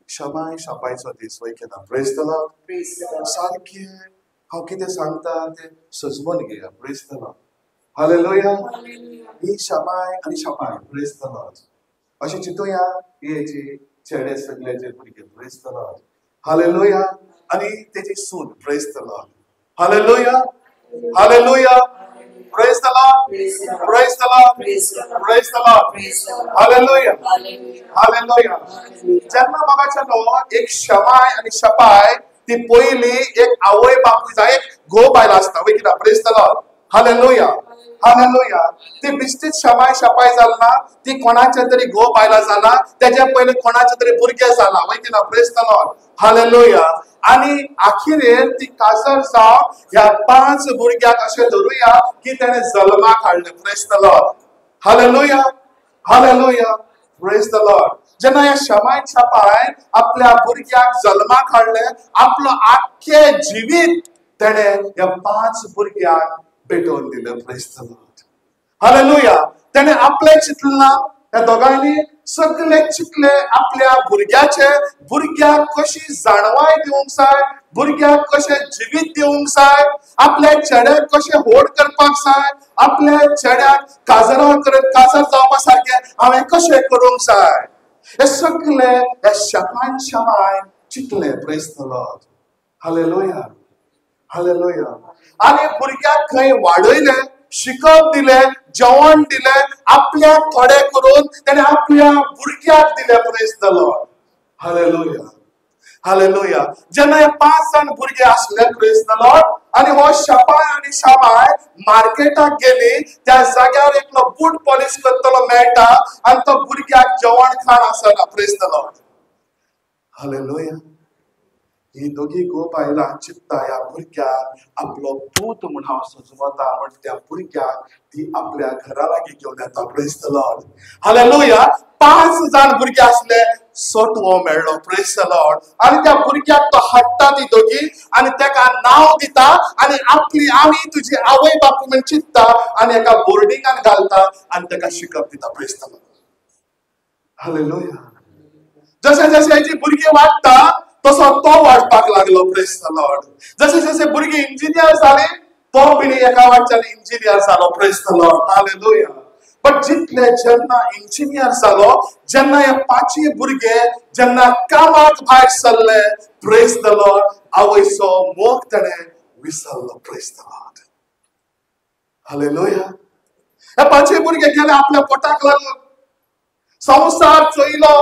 क्षमाय शापायचो दीस वय केला. Praise the Lord. सारखे हांव कितें सांगता ते सजमून घेया. Praise the Lord. हालेलुया. ही क्षमाय आनी शापाय. Praise the Lord. अशें चिंतुया हेची चेडे सगळ्याचे भुरगे. Praise the Lord. हालेलुया. आनी तेजी सून. Praise the Lord. Hallelujah. Hallelujah. Praise the Lord. Praise the Lord. Praise the Lord. Hallelujah. Hallelujah. जेन्ना म्हाका एक क्षमाय आनी शपाय ती पयली एक आवय बापूय जाय एक घोव बायल आसता. वय कित्याक praise the Lord. Hallelujah. Hallelujah. ती बिश्टीत क्षमाय शपाय जालना ती कोणाच्या तरी घोव बायला जाला तेज्या पयलीं कोणाच्या तरी भुरगे जाला. वय कित्याक प्रेज द लॉर्ड. हालेलुया. आनी आखिरेर ती काजर जावन ह्या 5 भुरग्याक अशें धरूया की तेणे जल्माक हाडले. Praise the Lord. Hallelujah. Hallelujah. Praise the Lord. जेन्ना ह्या क्षमाय शपाय आपल्या भुरग्याक जल्माक हाडले आपलो आख्खे जिवीत तेणे ह्या 5 भुरग्याक भेटोवन दिलें. Praise the Lord. हालेलुया. तेणे आपले चिंतलें ह्या दोगांनी सगळे चिंतले आपल्या भुरग्याचे. भुरग्याक कशी जाणवाय दिवंक जाय, भुरग्याक कशें जिवीत दिवंक जाय, आपल्या चेड्याक कशें व्हड करपाक जाय, आपल्या चेड्याक काजर जावपा सारकें हांवें कशें करूंक जाय. हे सगळे ह्या शपान क्षमाय चिंतले. Praise the Lord. Hallelujah. Hallelujah. आनी भुरग्याक खंय वाडयले, शिकप दिलें, जेवण दिलें, आपल्याक थोडें करून तेणे आपल्या भुरग्याक दिलें. Praise the Lord. Hallelujah. Hallelujah. जेन्ना हे 5 जाण भुरगे आसले. Praise the Lord. आनी हो शपाय आनी शामाय मार्केटाक गेली. त्या जाग्यार एकलो बूट पॉलिश करतलो मेळटा आनी तो भुरग्याक जेवण खाण आसना. Praise the Lord. हालेलुया. ही दोगी घोव बायलां चिंतता ह्या भुरग्याक आपलो पूत म्हूण हांव सजमता म्हण त्या भुरग्याक ती आपल्या घरा लागीं घेवन येता. Praise the Lord. हालेलुया. 5 जाण भुरगे आसले. सटवो मेळ्ळो. Praise the Lord. आनी त्या भुरग्याक तो हाडटा ती दोगी आनी तेका नांव दिता आनी आपली आमी तुजी आवय बापूय म्हण चिंतता आनी एका बोर्डिंगान घालता आनी तेका शिकप दिता. Praise the Lord. हालेलुया. जशे जशे हेची भुरगीं वाडटा तसो तो वाडपाक लागलो. Praise the Lord. जशे जशे भुरगीं इंजिनियर जाले तो बी एका वाटच्यान इंजिनियर जालो. Praise the Lord. हालेलुया. पण जितले जेन्ना इंजिनियर जालो जेन्ना हे 5 भुरगे जेन्ना कामाक भायर सरले. Praise the Lord. आवयचो मोग तेणे विसरलो. Praise the Lord. हालेलुया. हे 5 भुरगे गेले आपल्या पोटाक लागून संसार चोयलो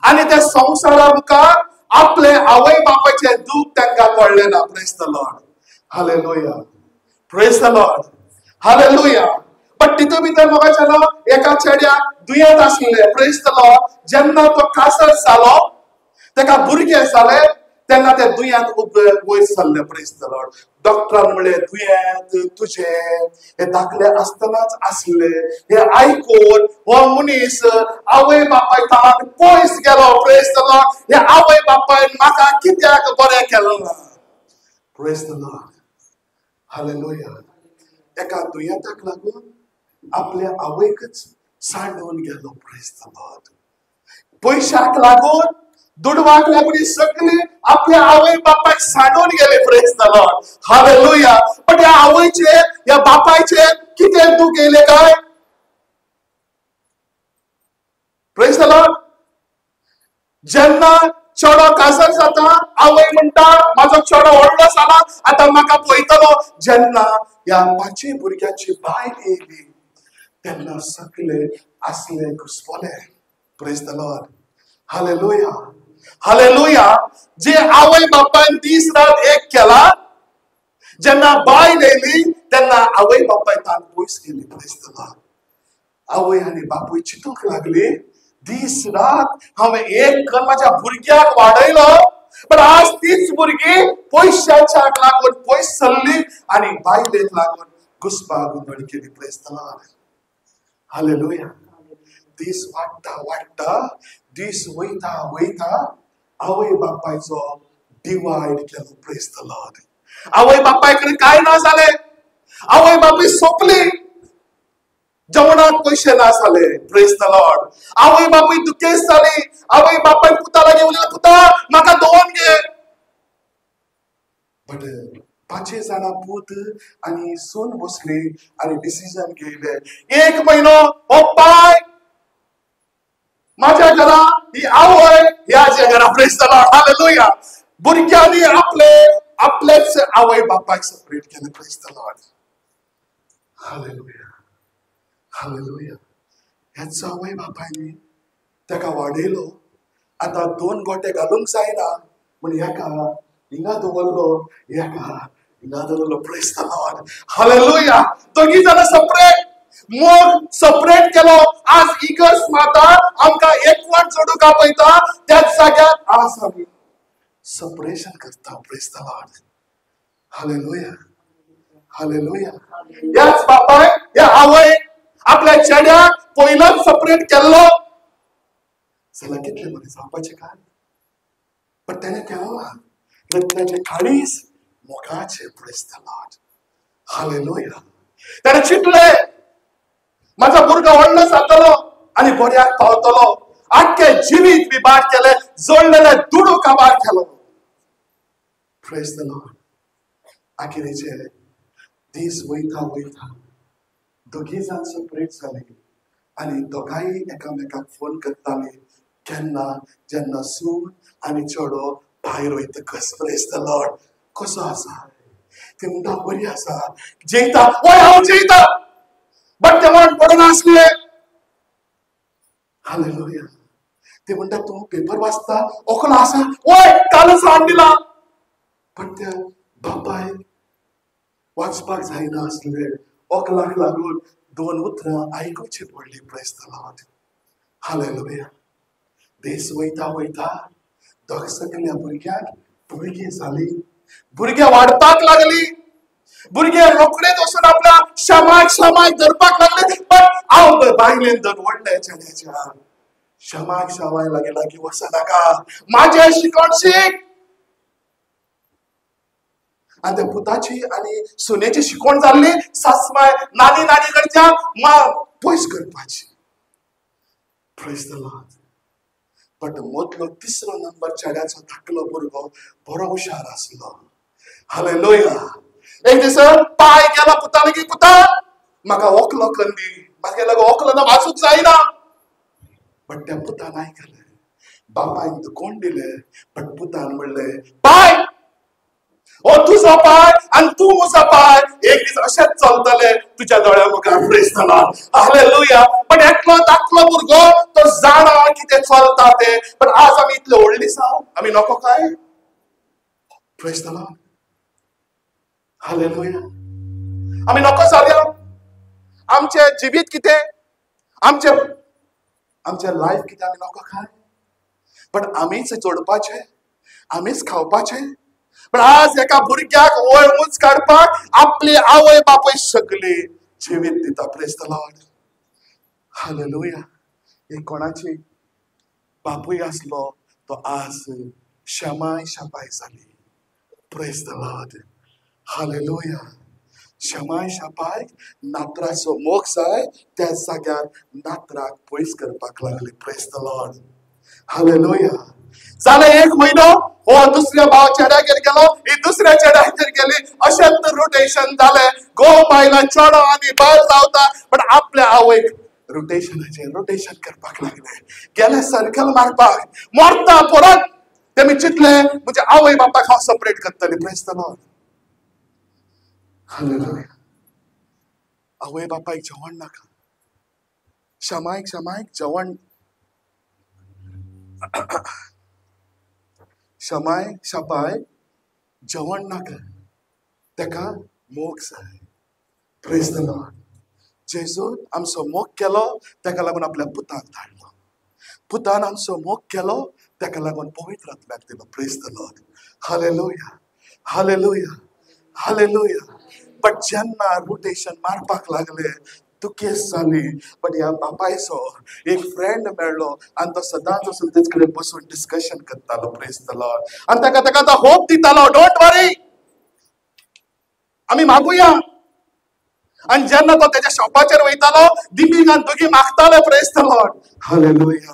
आनी त्या संसारा मुखार आपले आवय बापायचे दूख तांकां कळले ना. Praise the Lord. Hallelujah. Praise the Lord. Hallelujah. पण तितून भितर म्हाका एका चेड्याक दुयेंत आसले. Praise the Lord. जेन्ना तो कासर जालो तेका भुरगे जाले तेन्ना ते दुयेंत वयर सरले. Praise the Lord. डॉक्टरान म्हणलें दुयेंत तुझे हे धाकले आसतनाच आसले. हे आयकून हो मनीस आवय बापायतान पयस गेलो. Praise the Lord. हे आवय बापायन म्हाका कित्याक बरें केलें ना. Praise the Lord. हालेलुया. एका दुयेंताक लागून आपल्या आवयकच सांडून गेलो. Praise the Lord. पयशाक लागून दुडवाक लागून सगळी आपल्या आवय बापायक सांडून गेले. Praise the Lord. हालेलुया. पण या आवयचे या बापायचे कितें दूख येयले काय. Praise the Lord. जेन्ना चेडो काजर जाता आवय म्हणटा म्हाजो चेडो व्हडलो जाला आतां म्हाका पळयतलो. जेन्ना ह्या 5 भुरग्याची बायल येयली तेन्ना सगळे आसले घुसपले. Praise the Lord. Hallelujah. Hallelujah. जे आवय बापायन दीस रात एक केला जेन्ना बायल येयली तेन्ना आवय बापाय तान पयस गेली. Praise the Lord. आवय आनी बापूय चिंतूंक लागली दीस रात हांवें एक करून म्हाज्या भुरग्याक वाडयलो पण आज तीच भुरगीं पयशांच्याक लागून पयस सरली आनी बायलेक लागून घुसपाक गुंदळ केली. Praise the Lord. हालेलुया. दीस वाडटा वाडटा दीस वयता वयता आवय बापायचो डिवायड केलो. Praise the Lord. आवय बापाय कडेन कांय ना जालें. आवय बापूय सोंपली. जेवणाक पैसे ना जाले. Praise the Lord. आवय बापूय दुखेस जाली. आवय बापाय पुताला घेवन पुता म्हाका दोन घे. बट 5 जाणां पूत आणि सून बसली आणि डिसिजन घेयले. 1 महिनो हो पाय माझ्या घरा ही आवय ह्याच्या घरा. Praise the Lord. हालेलुया. भुरग्यांनी आपलेच आवय बापाक सेपरेट केले. Praise the Lord. Hallelujah. Hallelujah. ह्याचो आवय बापायनी ताका वाडयलो. आता 2 गोटे घालूंक जायना म्हण ह्याका हिंगा दवरलो, ह्याका हिंगा दवरलो. Praise the Lord. हालेलुया. दोगी जाण सेपरेट. मोग सेपरेट केलो. आज इगर्स माता आमकां एकवट जोडूंक आपयता. त्याच जाग्यार आज आमी सेपरेशन करता. Praise the Lord. Hallelujah. Hallelujah. याच बापाय या आवय आपल्या चेड्याक पयलोच सेपरेट केल्लो जाल्यार कितले बरें जावपाचें काय. पण त्याने केलो ना. त्याचे काळीज मोगाचे. Praise the Lord. हालेलुया. त्याने चिंतले माझा भुरगो व्हडलो जातलो आनी बऱ्याक पावतलो. आख्खे जिवीत विभाग केले. जोडलेले दुडू काबार केलो. Praise the Lord. आखिरीचे दीस वयता वयता दोगी जाण सेपरेट जाले आनी दोगांय एकामेकाक फोन करताले केन्ना जेन्ना सून आनी चेडो भायर वयतकच. Praise the Lord. कसो आसा ते म्हणटा बरी आसा. जेयता ओय हांव जेयता. बट ते म्हण पडना आसले. हालेलुया. ते म्हणटा तूं पेपर वाचता ओकलो आसा. ओय कालच हाड दिला. पण त्या बापाय वाचपाक जायना आसले. ओकलाक लागून 2 उतरां आयकुची पडली. Praise the Lord. हालेलुया. दीस वयता वयता दोग सगल्या भुरग्यांक भुरगीं जाली. भुरगे वाडपाक लागली. भुरगे रोखडेच वचून आपल्या शमाक धरपाक लागले. पण हांव बायलेन दवरलें चेड्याच्या. शमाक लागीं वचनाका. माझे शिकवण शीक. आणि त्या पुताची आणि सुनेची शिकवण जाल्ली सासमाय नानी कडच्यान पयस करपाची. Praise the Lord. बट मदलो 3रो नंबर चेड्याचो धाकलो भुरगो बरो हुशार आसलो. हालेलुया. एक दीस पाय गेला पुता लागीं. पुता म्हाका ओकलो कंदी. म्हाका लागो ओकलो ना वाचूंक जायना. बट त्या पुतान आयकलें. बापायन दुखोवन दिलें. बट पुतान म्हणलें पाय ओ तुझो पाय आणि तू म्हजो पाय एक दीस अशेंच चलतले तुझ्या दोळ्या मुखार. Praise the Lord. हालेलुया. पण एकलो धाकलो भुरगो तो जाणा कितें चलता ते. पण आज आमी इतले व्हडली जाव आमी नको काय. Praise the Lord. हालेलुया. आमी नको जावया. आमचे जिवीत कितें आमचे लायफ कितें आमी नको काय. पण आमीच जोडपाचे. आमीच खावपाचे. पण आज एका भुरग्याक वळमूच काडपाक आपली आवय बापूय सगळी जिवीत दिता. Praise the Lord. हालेलुया. एक कोणाची बापूय आसलो तो आज शमाय जाली. Praise the Lord. हालेलुया. शमाय नात्राचो मोग जाय त्या जाग्यार नात्राक पयस करपाक लागली. Praise the Lord. हालेलुया. जाले 1 महिनो हो दुसऱ्या भाव चेड्यागेर गेलो. ही दुसऱ्या चेड्यागेर गेली. अशेंच रोटेशन जाले. घोव बायला चेडो आनी बायल जावता. पण आपल्या आवयक रोटेशन करपाक लागले. गेले सर्कल मारपाक. मरता परत तेमी चिंतले म्हणजे आवय बापाक हांव सेपरेट करतले. Praise the Lord. हालेलुया. आवय बापायक जेवण नाका. शमायक जेवण शमाय जेवण नाका. तेका मोग जाय. Praise the Lord. जेजून आमचो मोग केलो तेका लागून आपल्या पुताक धाडलो. पुतान आमचो मोग केलो तेका लागून पवित्र आत्म्याक दिलो. Praise the Lord. Hallelujah. Hallelujah. Hallelujah. But जेन्ना रोटेशन मारपाक लागले दुखेस जाली. पण ह्या बापायचो एक फ्रेंड मेळ्ळो आनी तो सदांच वचून तेच कडेन बसून डिस्कशन करतालो. Praise the Lord. आनी ताका तो होप दितालो. डोंट वरी. आमी मागुया. आणि जेन्ना तो त्याच्या शॉपाचेर वयतालो दिमीक आनी दोगी मागताले praise the Lord hallelujah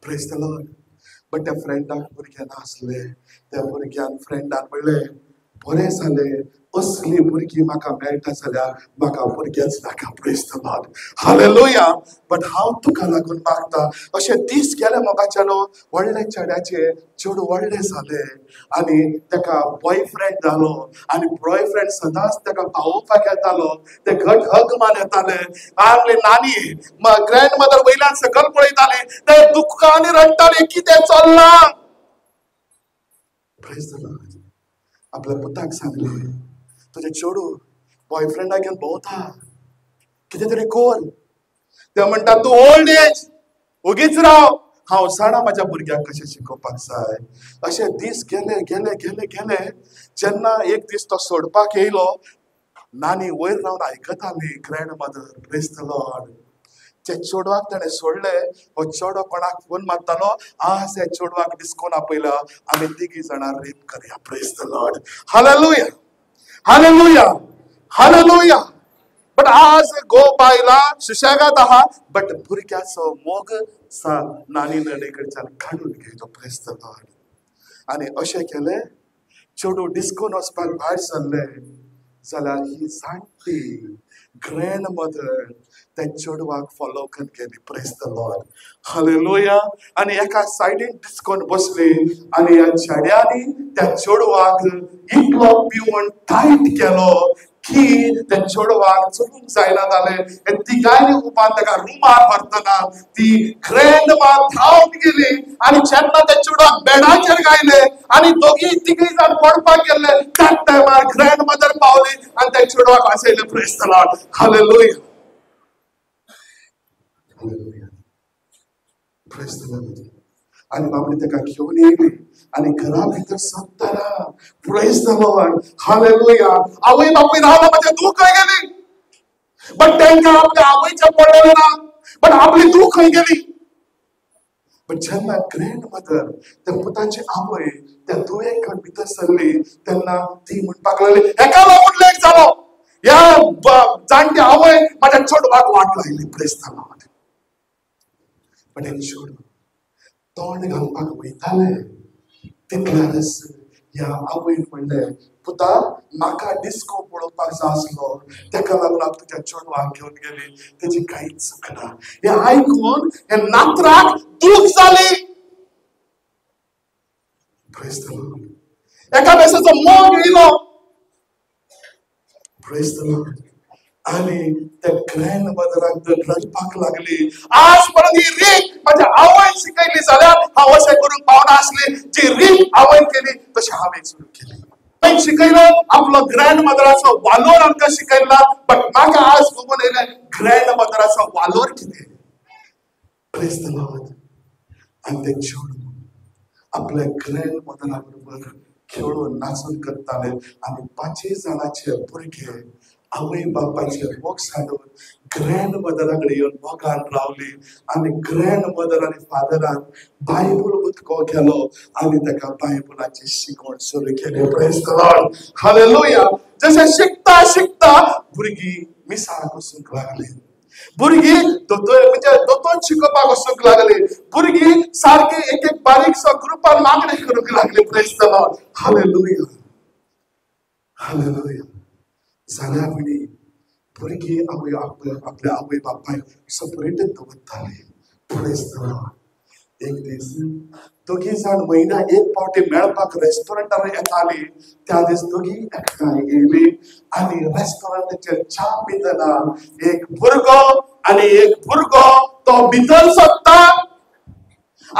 praise the Lord but त्या फ्रेंडाक भुरगे नासले त्या भुरग्यान फ्रेंडान म्हणलें बरें जालें असली भुरगीं म्हाका मेळटा जाल्यार म्हाका भुरगेच नाका praise the Lord hallelujah but हांव तुका लागून मागता अशे दीस गेले मोगाच्यानो व्हडले चेड्याचे चेडूं व्हडलें जालें आनी ताका बॉयफ्रेंड जालो आनी बॉयफ्रेंड सदांच ताका पावोवपाक येतालो ते घट हग मान येताले आपली नानी ग्रँड मदर वयल्यान सकयल पळयताली ते दुख्खांनी रडटाली कितें चल्लां प्रेज द लॉर्ड आपल्या पुताक सांगलें तुझे चेडूं बॉयफ्रेंडाक घेवन भोंवता कितें तरी कर ते म्हणटा तूं ओल्ड एज उगीच राव हांव जाणा म्हाज्या भुरग्याक कशें शिकोवपाक जाय अशे दीस गेले गेले गेले गेले जेन्ना एक दीस तो सोडपाक येयलो नानी वयर रावन आयकताली grandmother praise the Lord ते चेडवाक ताणें सोडलें हो चेडो कोणाक फोन मारतालो आज हे चेडवाक डिस्कोन आपयला आमी तिगी जाणां रेप करया praise the Lord hallelujah hallelujah hallelujah but आज गो बायला सुशेगाद आहा बट भुरग्याचो मोग नानी नणे कडच्यान काडून घेयलो प्रेज द लॉर्ड आनी अशें केलें चेडूं डिस्कोन वचपाक भायर सरलें जाल्यार ही जाणटी ग्रँड मदर त्या चेडवाक फॉलो करून गेली प्रेज द लॉर्ड हालेलुया आनी एका सायडीन डिस्कोन बसली आनी ह्या चेड्यांनी त्या चेडवाक इतलो पिवून टायट केलो की त्या चेडवाक चलूंक जायना जालें हे तिगायनी उपान ताका रुमार व्हरतना ती ग्रँड मां धांवून गेली आनी जेन्ना त्या चेडवाक बेडाचेर गायले आनी दोगी तिगूय जाण पडपाक गेले त्याच टायमार ग्रँड मदर पावली आनी त्या चेडवाक वाचयलें praise the Lord hallelujah praise the Lord आनी बाबडी ताका घेवन येयली आनी घरा भितर सत्ताना प्रेज द लॉर्ड हालेलुया आवय बापूय रावला म्हणजे तूं खंय गेली बट तांकां आपल्या आवयचें पडलें ना बट आपली तूं खंय गेली बट जेन्ना ग्रँड मदर त्या पुताची आवय त्या दुयेक भितर सरली तेन्ना ती म्हणपाक लागली हेका लागून लेट जालो ह्या जाणटी आवय म्हाज्या चेडवाक वाट लायली प्रेज द लॉर्ड बट हे चेडूं तोंड घालपाक वयताले तितल्यानच ह्या आवयन म्हणलें पुता म्हाका डिस्को पळोवपाक जाय आसलो तेका लागून हांव तुज्या चेडवाक घेवन गेली तेजी कांयच चूक ना हें आयकून हे नात्राक दूख जाली प्रेज द लॉर्ड एका बेसाचो मोग येयलो प्रेज द लॉर्ड आनी त्या ग्रँड मदराक रडपाक लागली आज पर्यंत ही रीत म्हाज्या आवयन शिकयली जाल्यार हांव अशें करूंक पावना आसली जी रीत आवयन केली तशी हांवें सुरू केली हांवें शिकयलो आपलो ग्रँड मदराचो वालोर आमकां शिकयला बट म्हाका आज खबर येयलें ग्रँड मदराचो वालोर कितें प्रेज द लॉर्ड आनी ते चेडूं आपल्या ग्रँड मदरा बरोबर खेळून नाचून करताले आनी 5 जाणांचे भुरगे आवय बापाचे मोग सांडून ग्रँड मदरा कडेन येवन मोगान रावली आनी ग्रँड मदर आनी फादरान बायबल उतको केलो आनी ताका बायबलाची शिकवण सुरू केली प्रेज द लॉर्ड हालेलुया जशें शिकता शिकता भुरगीं मिसाक वचूंक लागली भुरगीं म्हणजे दोतोर शिकोवपाक वचूंक लागली भुरगीं सारकी एक एक बारीकसो ग्रुपान मागणी करूंक लागली praise the Lord hallelujah hallelujah जाल्या म्हणी भुरगीं आवय आपल्या आवय बापायक सेपरेट दवरताली प्रेज द लॉर्ड एक दीस दोगी जाण म्हयन्याक एक फावटी मेळपाक रेस्टॉरंटार येताली त्या दीस दोगी एकठांय येयली आनी रेस्टॉरंटाचेर च्या पितना एक भुरगो तो भितर सरता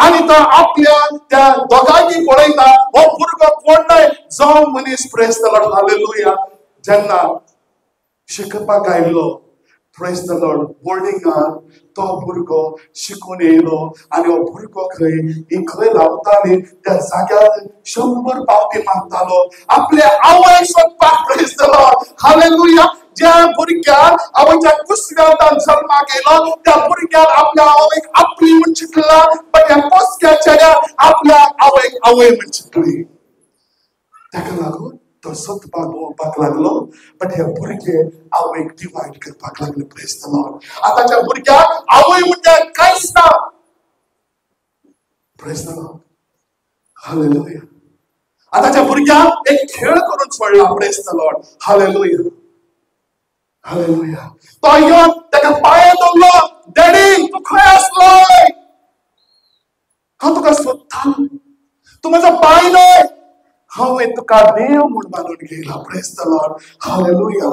आनी तो आपल्या त्या दोगांनी पळयता हो भुरगो कोण न्हय जो मनीस प्रेज द लॉर्ड हालेलुया जेन्ना शिकपाक आयिल्लो प्रेज द लॉर्ड बोर्डिंगान तो भुरगो शिकून येयलो आनी हो भुरगो खंय रावताली त्या जाग्यार 100 पावटी मागतालो आपल्या आवय सोदपाक प्रेज द लॉर्ड हालेलुया ज्या भुरग्यान आवयच्या कुसव्यान जल्माक येयलो त्या भुरग्यान आपल्या आवयक आपली म्हूण चिंतला पण ह्या पोसक्या चेड्यान आपल्या आवयक आवय म्हूण चिंतली ताका लागून तो तो सोदपाक भोंवपाक लागलो बट हे भुरगे आवयक डिवायड करपाक लागले. Praise the Lord. आताच्या भुरग्याक आवय म्हणजे कांयच ना. Praise the Lord. हालेलुया. आताच्या भुरग्याक एक खेळ करून सोडला. Praise the Lord. Hallelujah. Hallelujah. तो येवन ताका पांये दवरलो. डॅडी तूं खंय आसलोय? हांव तुका सोदता. तूं म्हजो बाय न्हय. हांवें तुका देव म्हूण मानून घेयला. Praise the Lord. Hallelujah.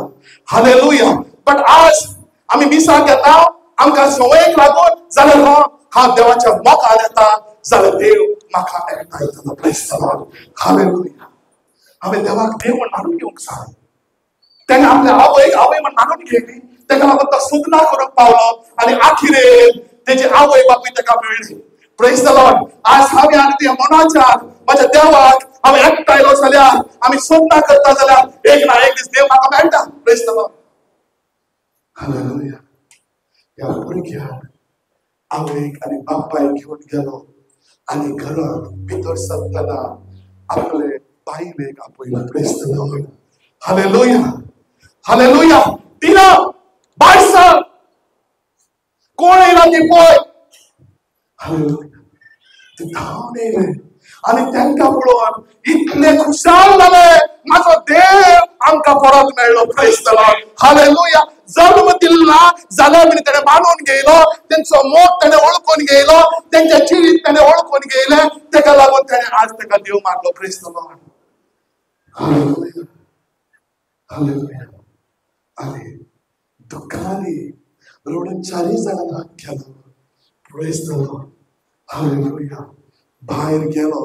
Hallelujah. But आज आमी मिसाक येता आमकां संवयेक लागून जाल्यार हांव देवाच्या मोगान येता जाल्यार देव म्हाका एकठांयतलो. Praise the Lord. हालेलुया. हांवें देवाक देव म्हूण मानून घेवंक जाय. ताणें आपल्या आवयक आवय म्हूण मानून घेयली. ताका लागून तो सुदारणां करूंक पावलो आनी आखिरेक तेजे आवय बापूय ताका मेळ्ळी. Praise the Lord. आज हांवें आनी तुवें मनाच्यान म्हज्या देवाक हांवें एकठांयलो जाल्यार आमी सोदना करता जाल्यार एक ना एक दीस देव म्हाका मेळटा. Praise the Lord. हालेलुया. ह्या भुरग्याक आवयक आनी बापायक घेवन गेलो आनी घरांत भितर सरतना आपले बायलेक आपयलो. Praise the Lord. Hallelujah. Hallelujah. तिला बाय सांग कोण येयला ती पळय. हालेलुया. ते धांवन येयले आनी तांकां पळोवन इतले खुशाल जाले. म्हाजो देव आमकां परत मेळ्ळो. Praise the Lord. हालेलुया. जल्म दिला जाल्यार बी ताणें मानून घेयलो. तेंचो मोग ताणें वळखून घेयलो. तेंचे जिवीत ताणें वळखून घेयले. ताका लागून ताणें आज ताका देव मानलो. Praise the Lord. Hallelujah. Hallelujah. आनी दुखांनी रडून चारय जाणांक केलो. Praise the Lord. हालेलुया. भायर गेलो.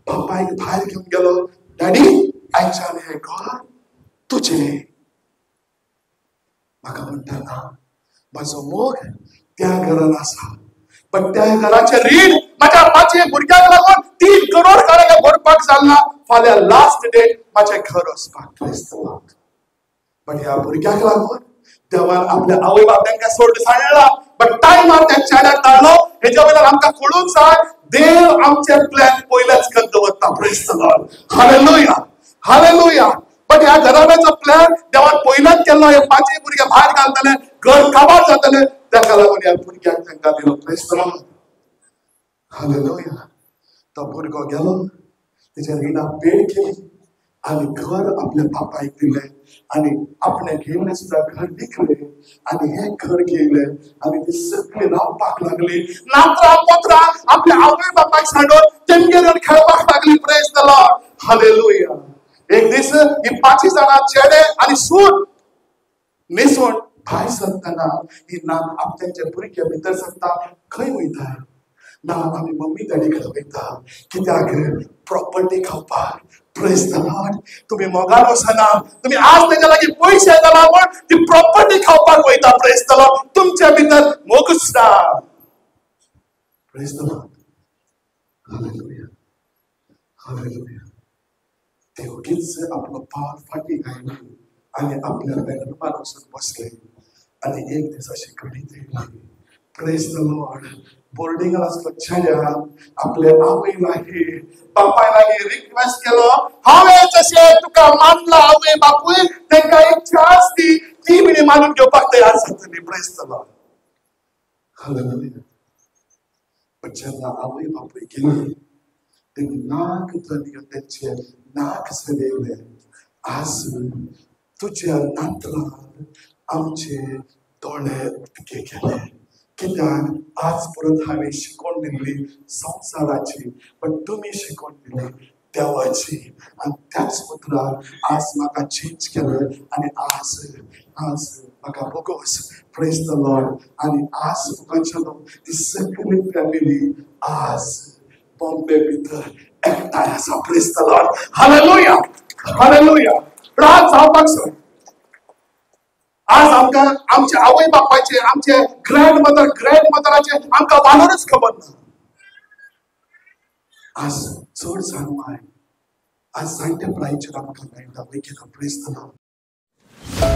बापायक भायर घेवन गेलो. डॅडी आयच्यान हें घर तुजें. म्हाका म्हणटा म्हाजो मोग त्या घरान आसा पण त्या घराचें रीण म्हाज्या 5 भुरग्यांक लागून 3 करोड काळ्या भरपाक जालना. फाल्यां लास्ट डेट म्हाजें घर वचपाक. Praise the Lord. पण ह्या भुरग्याक लागून देवान आपल्या आवय बापायक सोड सांडला. बट टायमार त्या चेड्याक धाडलो. हेच्या वयल्यान आमकां कळूंक जाय देव आमचे प्लॅन पयलेच करता दवरता. Praise the Lord. Hallelujah. Hallelujah. But ह्या घराण्याचो प्लॅन देवान पयलेच केल्लो. हे 5 भुरगे भायर घालतले घर काबार जातले ताका लागून ह्या भुरग्याक तांकां दिलो. Praise the Lord. हालेलुया. तो भुरगो गेलो तेच्या रिणां पेड केली आनी घर आपल्या बापायक दिलें आनी आपणे घेवन सुद्दां घर विकलें आनी हें घर घेयलें आनी ती सगळीं रावपाक लागली. नात्रां पोत्रां आपल्या आवय बापायक सांडून तेंगेर खेळपाक लागली. Praise the Lord. हालेलुया. एक दीस ही 5 जाणां चेडे आनी सून न्हेसोवन भायर सरतना ही नात आपल्याचे भुरगे भितर सरता. खंय वयता? ना आमी मम्मी डॅडी कडेन वयता. कित्याक? प्रॉपर्टी खावपाक. Praise the Lord. तुम्ही मोगान वचना. तुम्ही आज तेच्या लागीं पयशे जाला म्हण ती प्रॉपर्टी खावपाक वयता. Praise the Lord. तुमच्या भितर मोगूच ना. Praise the Lord. Hallelujah. Hallelujah. ते उगीच आपलो पावल फाटी घायले आनी आपल्या बेडरूमान वचून बसले आनी एक दीस अशी घडीत येयली. Praise the Lord. बोर्डिंगान आसलो चेड्यान आपल्या आवय लागीं बापाय लागीं रिक्वेस्ट केलो. हांवें जशें तुका मानला आवय बापूय तांकां एक चान्स दी. ती बी मानून घेवपाक तयार जातली. Praise the Lord. हालेलुया. पण जेन्ना आवय बापूय गेली ते नाक धरले तेंचे नाक सडयले. आज तुज्या नात्रान आमचे दोळे उक्ते केले. कित्याक आज परत हांवें शिकोवन दिल्ली संवसाराची पण तुमी शिकोवन दिली देवाची आनी त्याच उतरार आज म्हाका चेंज केलें आनी आज म्हाका बोगोस. Praise the Lord. आनी आज म्हाका ती सगळी फॅमिली आज बॉम्बे भितर एकठांय आसा. Praise the Lord. Hallelujah. Hallelujah. आज जावपाक जाय. आज आमकां आमचे आवय बापायचे आमचे ग्रँडमदराचे आमकां वालोरच खबर ना. आज चड जाणवाय आज जायत्या प्रायचेर आमकां मेळटा. Praise the Lord.